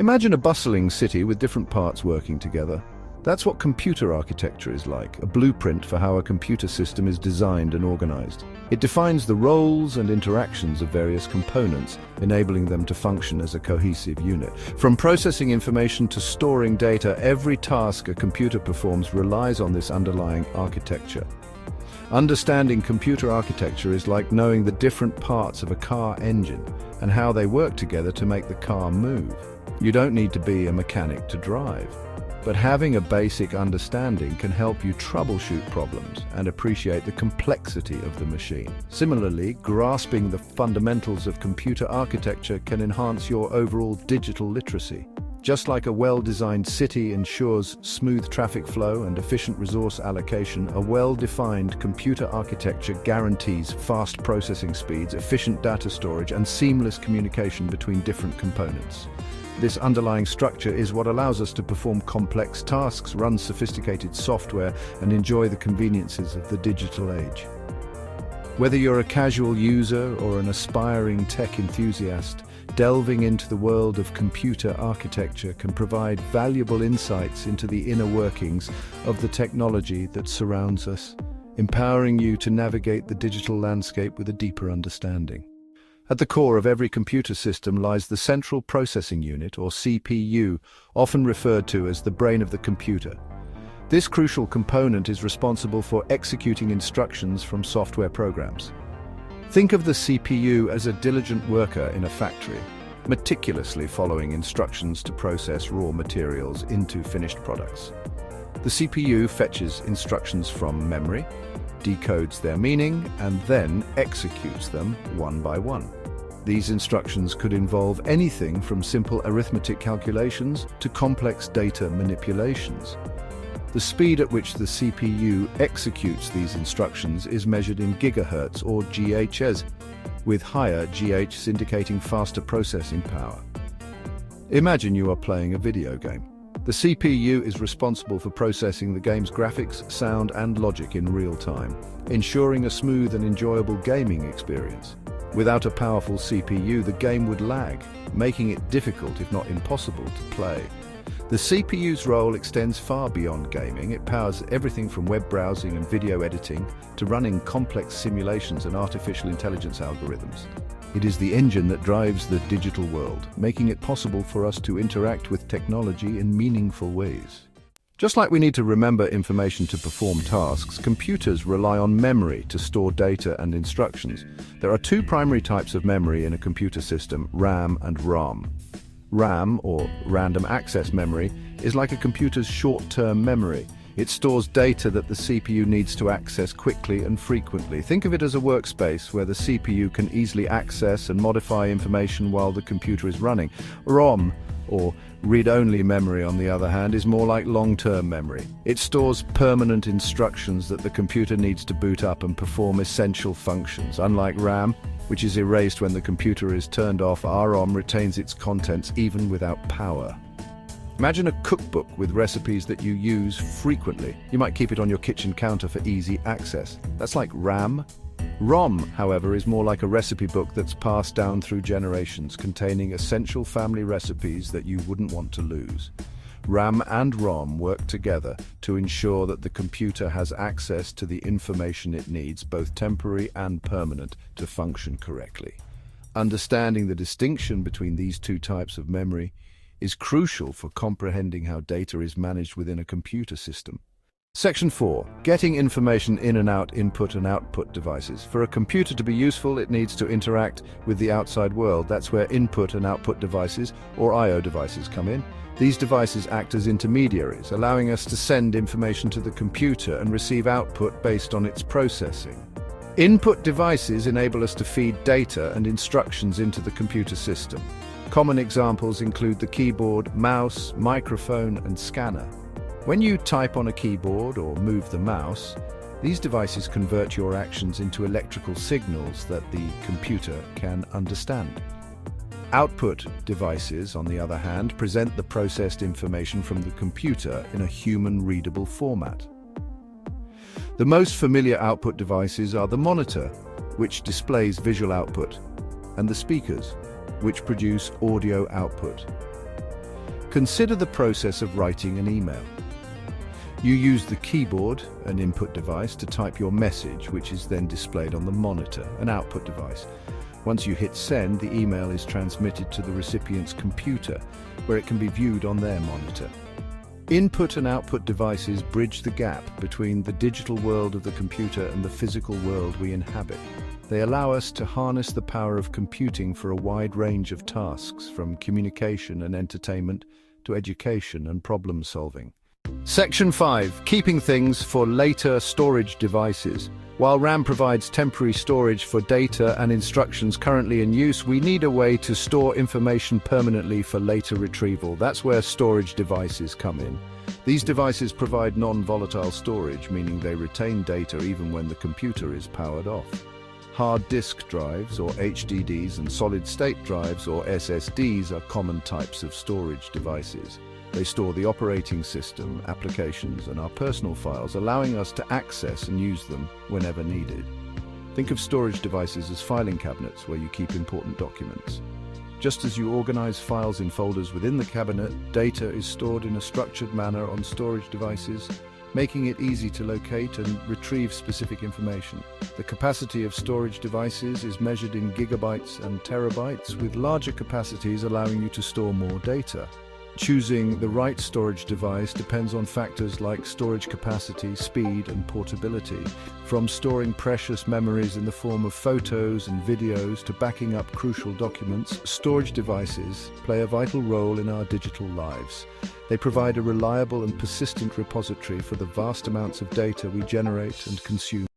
Imagine a bustling city with different parts working together. That's what computer architecture is like, a blueprint for how a computer system is designed and organized. It defines the roles and interactions of various components, enabling them to function as a cohesive unit. From processing information to storing data, every task a computer performs relies on this underlying architecture. Understanding computer architecture is like knowing the different parts of a car engine and how they work together to make the car move. You don't need to be a mechanic to drive, but having a basic understanding can help you troubleshoot problems and appreciate the complexity of the machine. Similarly, grasping the fundamentals of computer architecture can enhance your overall digital literacy. Just like a well-designed city ensures smooth traffic flow and efficient resource allocation, a well-defined computer architecture guarantees fast processing speeds, efficient data storage, and seamless communication between different components. This underlying structure is what allows us to perform complex tasks, run sophisticated software, and enjoy the conveniences of the digital age. Whether you're a casual user or an aspiring tech enthusiast, delving into the world of computer architecture can provide valuable insights into the inner workings of the technology that surrounds us, empowering you to navigate the digital landscape with a deeper understanding. At the core of every computer system lies the Central Processing Unit, or CPU, often referred to as the brain of the computer. This crucial component is responsible for executing instructions from software programs. Think of the CPU as a diligent worker in a factory, meticulously following instructions to process raw materials into finished products. The CPU fetches instructions from memory, decodes their meaning, and then executes them one by one. These instructions could involve anything from simple arithmetic calculations to complex data manipulations. The speed at which the CPU executes these instructions is measured in gigahertz or GHz, with higher GHz indicating faster processing power. Imagine you are playing a video game. The CPU is responsible for processing the game's graphics, sound, and logic in real time, ensuring a smooth and enjoyable gaming experience. Without a powerful CPU, the game would lag, making it difficult, if not impossible, to play. The CPU's role extends far beyond gaming. It powers everything from web browsing and video editing to running complex simulations and artificial intelligence algorithms. It is the engine that drives the digital world, making it possible for us to interact with technology in meaningful ways. Just like we need to remember information to perform tasks, computers rely on memory to store data and instructions. There are two primary types of memory in a computer system: RAM and ROM. RAM, or random access memory, is like a computer's short-term memory. It stores data that the CPU needs to access quickly and frequently. Think of it as a workspace where the CPU can easily access and modify information while the computer is running. ROM, or read-only memory, on the other hand, is more like long-term memory. It stores permanent instructions that the computer needs to boot up and perform essential functions. Unlike RAM, which is erased when the computer is turned off, ROM retains its contents even without power. Imagine a cookbook with recipes that you use frequently. You might keep it on your kitchen counter for easy access. That's like RAM. ROM, however, is more like a recipe book that's passed down through generations, containing essential family recipes that you wouldn't want to lose. RAM and ROM work together to ensure that the computer has access to the information it needs, both temporary and permanent, to function correctly. Understanding the distinction between these two types of memory is crucial for comprehending how data is managed within a computer system. Section 4. Getting information in and out, input and output devices. For a computer to be useful, it needs to interact with the outside world. That's where input and output devices, or I/O devices, come in. These devices act as intermediaries, allowing us to send information to the computer and receive output based on its processing. Input devices enable us to feed data and instructions into the computer system. Common examples include the keyboard, mouse, microphone, and scanner. When you type on a keyboard or move the mouse, these devices convert your actions into electrical signals that the computer can understand. Output devices, on the other hand, present the processed information from the computer in a human-readable format. The most familiar output devices are the monitor, which displays visual output, and the speakers, which produce audio output. Consider the process of writing an email. You use the keyboard, an input device, to type your message, which is then displayed on the monitor, an output device. Once you hit send, the email is transmitted to the recipient's computer, where it can be viewed on their monitor. Input and output devices bridge the gap between the digital world of the computer and the physical world we inhabit. They allow us to harness the power of computing for a wide range of tasks, from communication and entertainment to education and problem solving. Section 5. Keeping things for later storage devices. While RAM provides temporary storage for data and instructions currently in use, we need a way to store information permanently for later retrieval. That's where storage devices come in. These devices provide non-volatile storage, meaning they retain data even when the computer is powered off. Hard disk drives, or HDDs, and solid-state drives, or SSDs, are common types of storage devices. They store the operating system, applications, and our personal files, allowing us to access and use them whenever needed. Think of storage devices as filing cabinets where you keep important documents. Just as you organize files in folders within the cabinet, data is stored in a structured manner on storage devices, making it easy to locate and retrieve specific information. The capacity of storage devices is measured in gigabytes and terabytes, with larger capacities allowing you to store more data. Choosing the right storage device depends on factors like storage capacity, speed, and portability. From storing precious memories in the form of photos and videos to backing up crucial documents, storage devices play a vital role in our digital lives. They provide a reliable and persistent repository for the vast amounts of data we generate and consume.